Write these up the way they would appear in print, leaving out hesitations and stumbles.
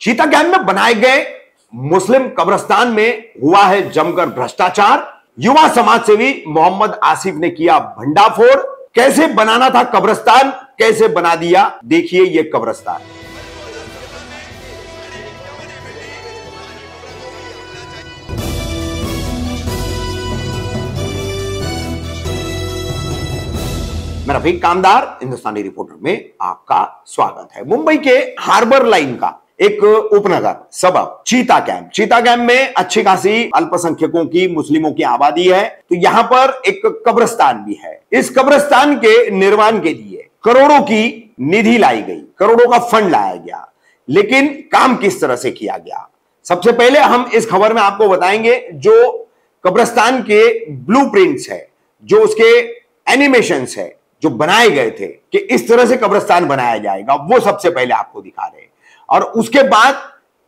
चीता कैंप में बनाए गए मुस्लिम कब्रिस्तान में हुआ है जमकर भ्रष्टाचार। युवा समाज सेवी मोहम्मद आसिफ ने किया भंडाफोड़। कैसे बनाना था कब्रिस्तान, कैसे बना दिया, देखिए ये कब्रिस्तान। मैं रफीक कामदार, हिंदुस्तानी रिपोर्टर में आपका स्वागत है। मुंबई के हार्बर लाइन का एक उपनगर सबब चीता कैंप। चीता कैंप में अच्छी खासी अल्पसंख्यकों की, मुस्लिमों की आबादी है, तो यहां पर एक कब्रिस्तान भी है। इस कब्रिस्तान के निर्माण के लिए करोड़ों की निधि लाई गई, करोड़ों का फंड लाया गया, लेकिन काम किस तरह से किया गया, सबसे पहले हम इस खबर में आपको बताएंगे। जो कब्रिस्तान के ब्लूप्रिंट्स है, जो उसके एनिमेशंस है, जो बनाए गए थे कि इस तरह से कब्रिस्तान बनाया जाएगा, वो सबसे पहले आपको दिखा रहे हैं। और उसके बाद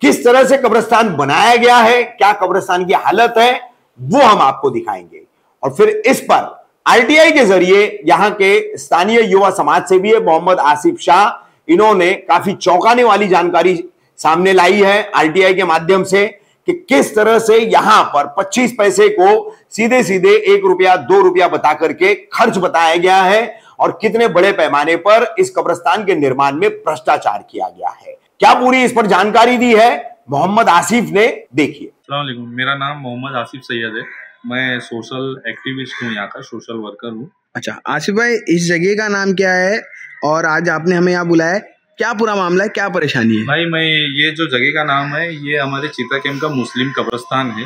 किस तरह से कब्रिस्तान बनाया गया है, क्या कब्रिस्तान की हालत है, वो हम आपको दिखाएंगे। और फिर इस पर आरटीआई के जरिए यहां के स्थानीय युवा समाज सेवी है मोहम्मद आसिफ शाह, इन्होंने काफी चौंकाने वाली जानकारी सामने लाई है आरटीआई के माध्यम से कि किस तरह से यहां पर 25 पैसे को सीधे सीधे 1 रुपया 2 रुपया बता करके खर्च बताया गया है और कितने बड़े पैमाने पर इस कब्रिस्तान के निर्माण में भ्रष्टाचार किया गया है। क्या पूरी इस पर जानकारी दी है मोहम्मद आसिफ ने, देखिए। अस्सलाम वालेकुम, मेरा नाम मोहम्मद आसिफ सैयद है। मैं सोशल एक्टिविस्ट हूँ, यहाँ का सोशल वर्कर हूँ। अच्छा आसिफ भाई, इस जगह का नाम क्या है और आज आपने हमें यहाँ बुलाया, क्या पूरा मामला है, क्या परेशानी है? भाई, मैं ये जो जगह का नाम है, ये हमारे चीता कैंप का मुस्लिम कब्रिस्तान है।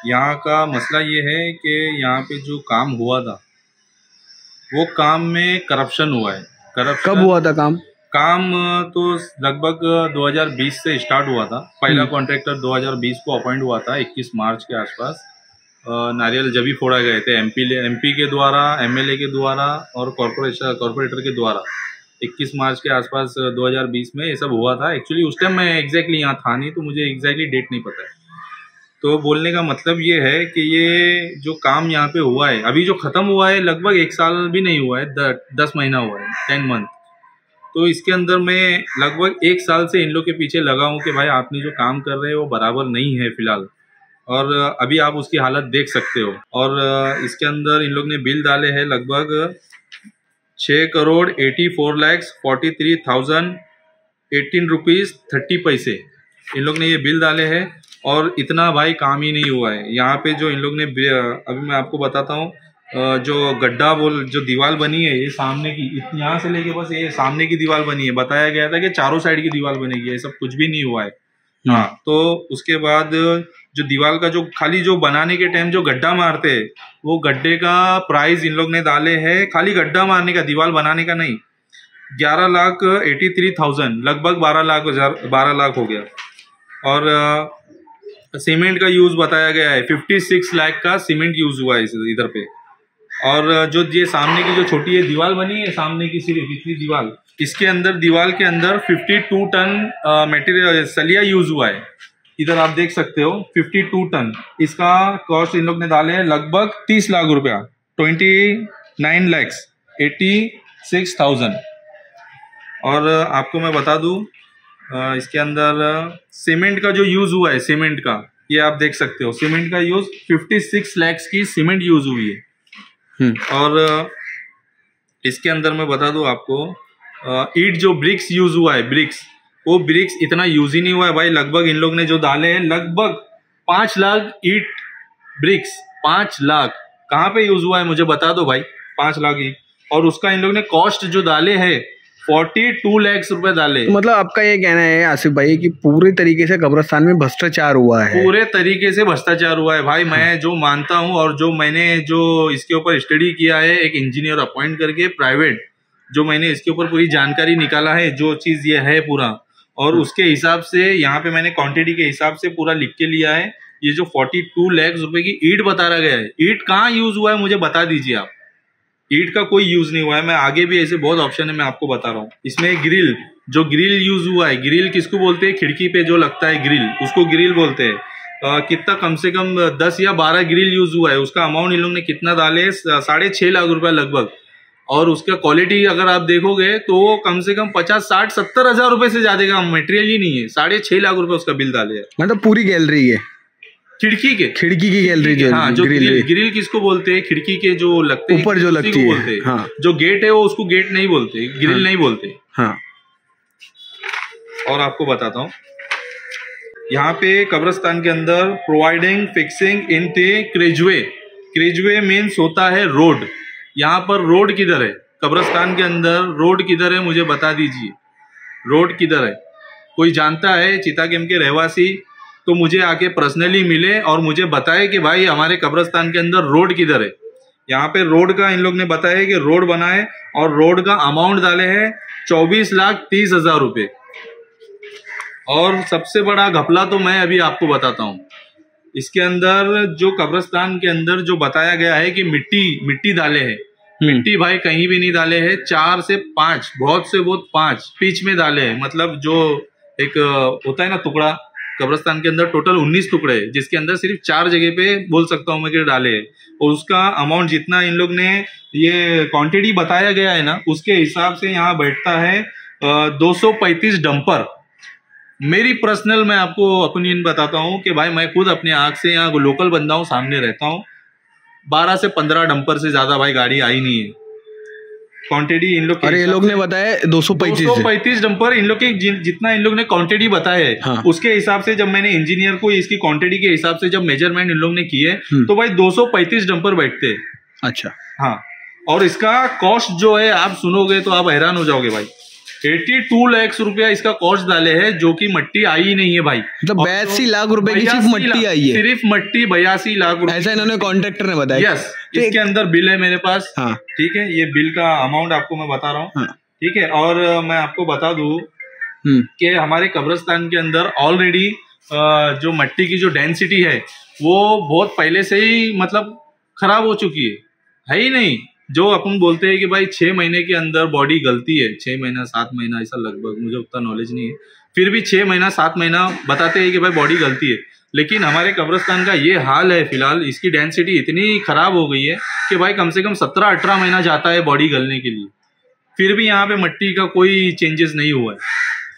यहाँ का मसला ये है कि यहाँ पे जो काम हुआ था, वो काम में करप्शन हुआ है। करप्शन कब हुआ था काम? काम तो लगभग 2020 से स्टार्ट हुआ था। पहला कॉन्ट्रैक्टर 2020 को अपॉइंट हुआ था, 21 मार्च के आसपास। नारियल जब ही फोड़ा गए थे एमपी के द्वारा, एमएलए के द्वारा और कॉर्पोरेटर के द्वारा। 21 मार्च के आसपास 2020 में ये सब हुआ था। एक्चुअली उस टाइम मैं एग्जैक्टली यहाँ था नहीं, तो मुझे एग्जैक्टली डेट नहीं पता है। तो बोलने का मतलब ये है कि ये जो काम यहाँ पे हुआ है, अभी जो ख़त्म हुआ है, लगभग 1 साल भी नहीं हुआ है, 10 महीना हुआ है, 10 मंथ। तो इसके अंदर मैं लगभग 1 साल से इन लोग के पीछे लगा हूँ कि भाई आपने जो काम कर रहे हो वो बराबर नहीं है फिलहाल, और अभी आप उसकी हालत देख सकते हो। और इसके अंदर इन लोग ने बिल डाले हैं लगभग 6,84,43,018 रुपीज़ 30 पैसे। इन लोग ने ये बिल डाले हैं और इतना भाई काम ही नहीं हुआ है। यहाँ पे जो इन लोग ने, अभी मैं आपको बताता हूँ, जो गड्ढा जो दीवार बनी है, ये सामने की, यहाँ से लेके बस ये सामने की दीवार बनी है। बताया गया था कि चारों साइड की दीवार बनेगी, ये सब कुछ भी नहीं हुआ है। हाँ, तो उसके बाद जो दीवार का जो खाली जो बनाने के टाइम जो गड्ढा मारते हैं, वो गड्ढे का प्राइस इन लोग ने डाले हैं, खाली गड्ढा मारने का, दीवार बनाने का नहीं, 11,83,000, लगभग 12 लाख हो गया। और सीमेंट का यूज बताया गया है, 56 लाख का सीमेंट यूज हुआ है इधर पे। और जो ये सामने की जो छोटी ये दीवार बनी है, सामने की सिर्फ इतनी दीवार, इसके अंदर दीवार के अंदर 52 टन मटेरियल सलिया यूज हुआ है। इधर आप देख सकते हो 52 टन। इसका कॉस्ट इन लोग ने डाले हैं लगभग 30 लाख रुपया, 29,86,000। और आपको मैं बता दूं, इसके अंदर सीमेंट का जो यूज हुआ है, सीमेंट का, ये आप देख सकते हो, सीमेंट का यूज 56 लाख की सीमेंट यूज हुई है। और इसके अंदर मैं बता दूं आपको, ईट जो ब्रिक्स यूज हुआ है, वो ब्रिक्स इतना यूज ही नहीं हुआ है भाई। लगभग इन लोग ने जो डाले हैं लगभग 5 लाख ईट ब्रिक्स, 5 लाख कहाँ पे यूज हुआ है मुझे बता दो भाई, 5 लाख ईट। और उसका इन लोग ने कॉस्ट जो डाले हैं 42 लाख रुपए डाले। तो मतलब आपका ये कहना है आसिफ भाई कि पूरी तरीके से कब्रिस्तान में भ्रष्टाचार हुआ है? पूरे तरीके से भ्रष्टाचार हुआ है भाई। मैं जो मानता हूँ और जो मैंने जो इसके ऊपर स्टडी किया है, एक इंजीनियर अपॉइंट करके प्राइवेट, जो मैंने इसके ऊपर पूरी जानकारी निकाला है, जो चीज ये है पूरा, और उसके हिसाब से यहाँ पे मैंने क्वांटिटी के हिसाब से पूरा लिख के लिया है। ये जो 42 लाख रुपए की ईट बता रहा गया है, ईट कहाँ यूज हुआ है मुझे बता दीजिए आप। ईट का कोई यूज नहीं हुआ है। मैं आगे भी ऐसे बहुत ऑप्शन है, मैं आपको बता रहा हूँ। इसमें ग्रिल, जो ग्रिल यूज हुआ है, ग्रिल किसको बोलते हैं, खिड़की पे जो लगता है ग्रिल, उसको ग्रिल बोलते हैं। कितना, कम से कम 10 या 12 ग्रिल यूज हुआ है। उसका अमाउंट इन लोग ने कितना डाले, 6.5 लाख रुपया लगभग। और उसका क्वालिटी अगर आप देखोगे तो कम से कम 50-60-70 हज़ार रुपए से ज्यादा का मटेरियल ही नहीं है। 6.5 लाख रुपए उसका बिल डाले है। मतलब पूरी गैलरी है, खिड़की की गैलरी जो हाँ, जो ग्रिल किसको बोलते हैं, खिड़की के जो लगते हैं ऊपर जो लगती है, हाँ। जो गेट है वो उसको गेट नहीं बोलते, ग्रिल हाँ। नहीं बोलते हाँ। और आपको बताता हूँ, यहाँ पे कब्रिस्तान के अंदर providing fixing in the causeway means होता है रोड। यहाँ पर रोड किधर है कब्रिस्तान के अंदर, रोड किधर है मुझे बता दीजिए, रोड किधर है? कोई जानता है चीता कैंप के रहवासी तो मुझे आके पर्सनली मिले और मुझे बताए कि भाई हमारे कब्रिस्तान के अंदर रोड किधर है। यहाँ पे रोड का इन लोग ने बताया कि रोड बना है और रोड का अमाउंट डाले हैं 24,30,000 रुपए। और सबसे बड़ा घपला तो मैं अभी आपको बताता हूँ, इसके अंदर जो कब्रिस्तान के अंदर जो बताया गया है कि मिट्टी डाले हैं, मिट्टी भाई कहीं भी नहीं डाले हैं। 4 से 5 बहुत से बहुत 5 पिच में डाले हैं। मतलब जो एक होता है ना टुकड़ा, कब्रिस्तान के अंदर टोटल 19 टुकड़े हैं जिसके अंदर सिर्फ 4 जगह पे बोल सकता हूँ मैं कि डाले हैं। और उसका अमाउंट जितना इन लोग ने ये क्वांटिटी बताया गया है ना, उसके हिसाब से यहाँ बैठता है 235 डंपर। मेरी पर्सनल मैं आपको ओपिनियन बताता हूँ कि भाई मैं खुद अपने आंख से यहाँ लोकल बंदा हूँ, सामने रहता हूँ, 12 से 15 डंपर से ज्यादा भाई गाड़ी आई नहीं है क्वांटिटी इन लोग। अरे ये लोग ने बताया 235 डंपर इन लोग के जितना इन लोग ने क्वांटिटी बताया है। हाँ। उसके हिसाब से जब मैंने इंजीनियर को इसकी क्वांटिटी के हिसाब से जब मेजरमेंट इन लोग ने किए तो भाई 235 डंपर बैठते हैं। अच्छा हाँ, और इसका कॉस्ट जो है आप सुनोगे तो आप हैरान हो जाओगे भाई। 82 लाख रुपया इसका कॉस्ट डाले है, जो कि मट्टी आई ही नहीं है भाई। मतलब 82 लाख रुपए की सिर्फ मट्टी आई है, सिर्फ मट्टी 82 लाख रुपए, ऐसा इन्होंने कॉन्ट्रैक्टर ने बताया। यस, इसके अंदर बिल है मेरे पास। हाँ। ठीक है, ये बिल का अमाउंट आपको मैं बता रहा हूँ। हाँ। ठीक है, और मैं आपको बता दूं कि हमारे कब्रिस्तान के अंदर ऑलरेडी जो मट्टी की जो डेंसिटी है वो बहुत पहले से ही मतलब खराब हो चुकी है ही नहीं। जो अपन बोलते हैं कि भाई 6 महीने के अंदर बॉडी गलती है, 6 महीना 7 महीना ऐसा लगभग, मुझे उतना नॉलेज नहीं है, फिर भी 6 महीना 7 महीना बताते हैं कि भाई बॉडी गलती है। लेकिन हमारे कब्रिस्तान का ये हाल है फिलहाल, इसकी डेंसिटी इतनी खराब हो गई है कि भाई कम से कम 17-18 महीना जाता है बॉडी गलने के लिए, फिर भी यहाँ पे मट्टी का कोई चेंजेस नहीं हुआ है।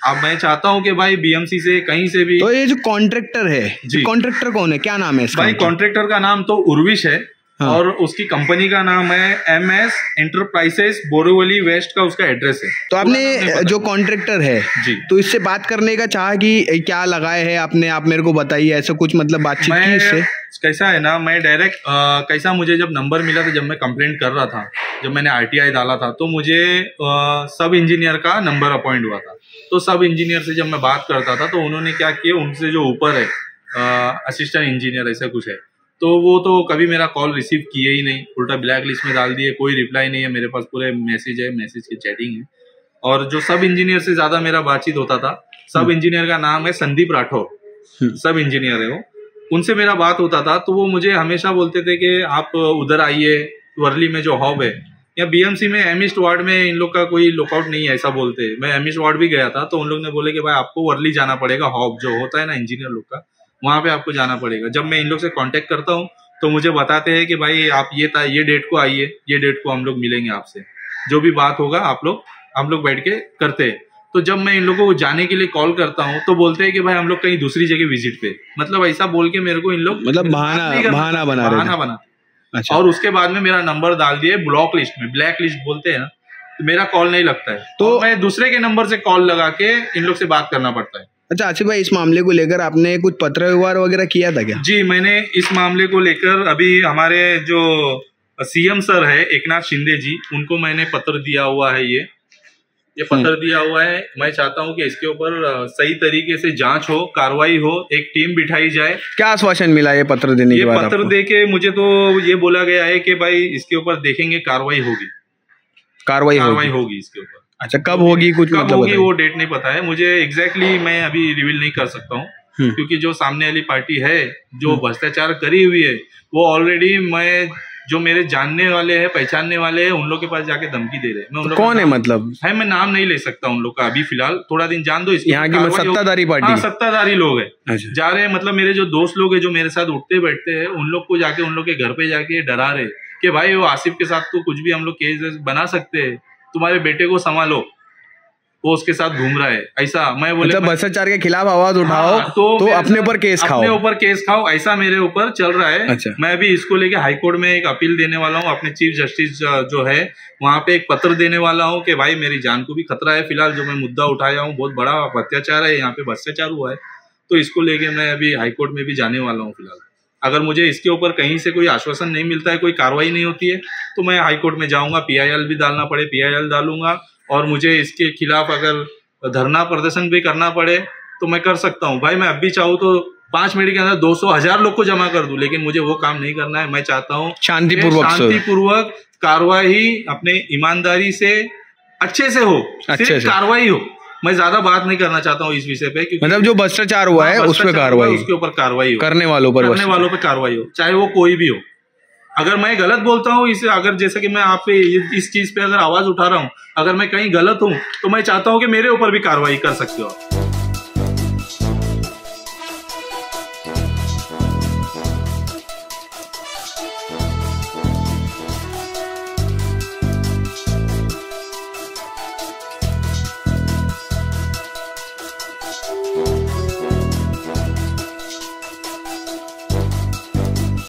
अब मैं चाहता हूँ कि भाई बीएमसी से कहीं से भी। तो ये जो कॉन्ट्रैक्टर है, कॉन्ट्रैक्टर कौन है, क्या नाम है इसका? भाई कॉन्ट्रैक्टर का नाम तो उर्विश है। हाँ। और उसकी कंपनी का नाम है MS एंटरप्राइजेस, बोरीवली वेस्ट का उसका एड्रेस है। तो आपने जो कॉन्ट्रैक्टर है जी, तो इससे बात करने का चाहा कि क्या लगाए है आपने, आप मेरे को बताइए, ऐसा कुछ मतलब बातचीत की इससे? कैसा है ना, मैं डायरेक्ट कैसा मुझे जब नंबर मिला था, जब मैं कंप्लेंट कर रहा था, जब मैंने RTI डाला था, तो मुझे सब इंजीनियर का नंबर अपॉइंट हुआ था। तो सब इंजीनियर से जब मैं बात करता था तो उन्होंने क्या किया, उनसे जो ऊपर है असिस्टेंट इंजीनियर ऐसा कुछ है, तो वो तो कभी मेरा कॉल रिसीव किए ही नहीं, उल्टा ब्लैक लिस्ट में डाल दिए, कोई रिप्लाई नहीं है मेरे पास, पूरे मैसेज है, मैसेज की चैटिंग है। और जो सब इंजीनियर से ज्यादा मेरा बातचीत होता था, सब इंजीनियर का नाम है संदीप राठौर, सब इंजीनियर है वो, उनसे मेरा बात होता था। तो वो मुझे हमेशा बोलते थे कि आप उधर आइए, वर्ली में जो हॉब है, या BMC में एमिस्ट वार्ड में इन लोग का कोई लुकआउट नहीं है ऐसा बोलते हैं। मैं एमिस्ट वार्ड भी गया था तो उन लोग ने बोले कि भाई आपको वर्ली जाना पड़ेगा, हॉब जो होता है ना इंजीनियर लोग का, वहां पे आपको जाना पड़ेगा। जब मैं इन लोग से कांटेक्ट करता हूँ तो मुझे बताते हैं कि भाई आप ये डेट को आइए, ये डेट को हम लोग मिलेंगे आपसे, जो भी बात होगा हम लोग बैठ के करते हैं। तो जब मैं इन लोगों को जाने के लिए कॉल करता हूँ तो बोलते हैं कि भाई हम लोग कहीं दूसरी जगह विजिट पे, मतलब ऐसा बोल के मेरे को इन लोग मतलब बहाना बना। अच्छा। और उसके बाद में मेरा नंबर डाल दिए ब्लॉक लिस्ट में, ब्लैक लिस्ट बोलते हैं ना, तो मेरा कॉल नहीं लगता है, तो मैं दूसरे के नंबर से कॉल लगा के इन लोग से बात करना पड़ता है। अच्छा आसिफ भाई, इस मामले को लेकर आपने कुछ पत्र व्यवहार वगैरह किया था क्या? जी, मैंने इस मामले को लेकर अभी हमारे जो CM सर है एकनाथ शिंदे जी, उनको मैंने पत्र दिया हुआ है। ये पत्र दिया हुआ है। मैं चाहता हूं कि इसके ऊपर सही तरीके से जांच हो, कार्रवाई हो, एक टीम बिठाई जाए। क्या आश्वासन मिला ये पत्र देने के बाद? ये पत्र देके मुझे तो ये बोला गया है कि भाई इसके ऊपर देखेंगे, कार्रवाई होगी इसके ऊपर। अच्छा, कब होगी, कुछ मतलब होगी वो डेट नहीं पता है मुझे एग्जैक्टली, मैं अभी रिवील नहीं कर सकता हूँ, क्योंकि जो सामने वाली पार्टी है जो भ्रष्टाचार करी हुई है, वो ऑलरेडी जो मेरे जानने वाले हैं, पहचानने वाले हैं, उन लोग के पास जाके धमकी दे रहे हैं। मैं उन लोग कौन है मतलब है, मैं नाम नहीं ले सकता उन लोग का अभी फिलहाल, थोड़ा दिन जान दो। यहाँ की सत्ताधारी पार्टी? हाँ, सत्ताधारी लोग है जा रहे हैं। मतलब मेरे जो दोस्त लोग हैं जो मेरे साथ उठते बैठते हैं, उन लोग को जाके उन लोग के घर पे जाके डरा रहे कि भाई वो आसिफ के साथ तो कुछ भी हम लोग केस बना सकते हैं, तुम्हारे बेटे को संभालो, वो उसके साथ घूम रहा है, ऐसा मैं बोले मतलब भ्रष्टाचार के खिलाफ आवाज उठाओ। हाँ, तो अपने ऊपर केस खाओ, अपने ऊपर केस खाओ, ऐसा मेरे ऊपर चल रहा है। अच्छा। मैं अभी इसको लेके हाईकोर्ट में एक अपील देने वाला हूँ, अपने चीफ जस्टिस जो है वहां पे एक पत्र देने वाला हूँ कि भाई मेरी जान को भी खतरा है, फिलहाल जो मैं मुद्दा उठाया हूँ बहुत बड़ा अत्याचार है, यहाँ पे भ्रष्टाचार हुआ है, तो इसको लेके मैं अभी हाईकोर्ट में भी जाने वाला हूँ फिलहाल। अगर मुझे इसके ऊपर कहीं से कोई आश्वासन नहीं मिलता है, कोई कार्रवाई नहीं होती है, तो मैं हाईकोर्ट में जाऊंगा, PIL भी डालना पड़े PIL डालूंगा, और मुझे इसके खिलाफ अगर धरना प्रदर्शन भी करना पड़े तो मैं कर सकता हूँ। भाई मैं अब भी चाहूँ तो 5 मिनट के अंदर 200,000 लोग को जमा कर दूं, लेकिन मुझे वो काम नहीं करना है। मैं चाहता हूँ शांतिपूर्वक कार्रवाई अपने ईमानदारी से अच्छे से हो, सिर्फ कार्रवाई हो। मैं ज्यादा बात नहीं करना चाहता हूँ इस विषय पे, मतलब जो भ्रष्टाचार हुआ है उस पर कार्रवाई, उसके ऊपर कार्रवाई हो, करने वालों पर कार्रवाई हो, चाहे वो कोई भी हो। अगर मैं गलत बोलता हूँ इसे, अगर जैसे कि मैं आप पे इस चीज पे अगर आवाज उठा रहा हूँ, अगर मैं कहीं गलत हूँ तो मैं चाहता हूँ कि मेरे ऊपर भी कार्रवाई कर सकते हो। आप